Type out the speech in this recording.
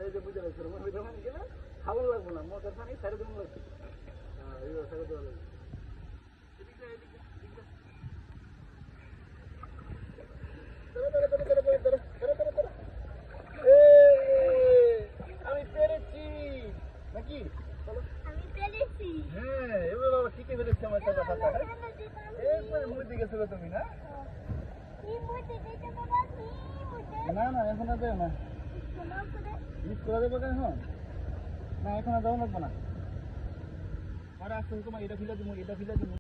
এই যে বুঝে রাখছো মনে হয় না খাওয়া লাগবো না মোটর পানি সাইড দেবো লাগবে এই সাইড দেওয়া লাগবে আমি পেরেছি নাকি হ্যাঁ এবার বাবা ঠিকই পেরেছি আমার সাথে কথা একবার মুড়ি দিকে ছিল তুমি না না না এখন আর দেও না মিস করে দেবো কেন না এখন আর দেওয়া লাগবো না পরে আসতে তোমার এটা ফিলে দিব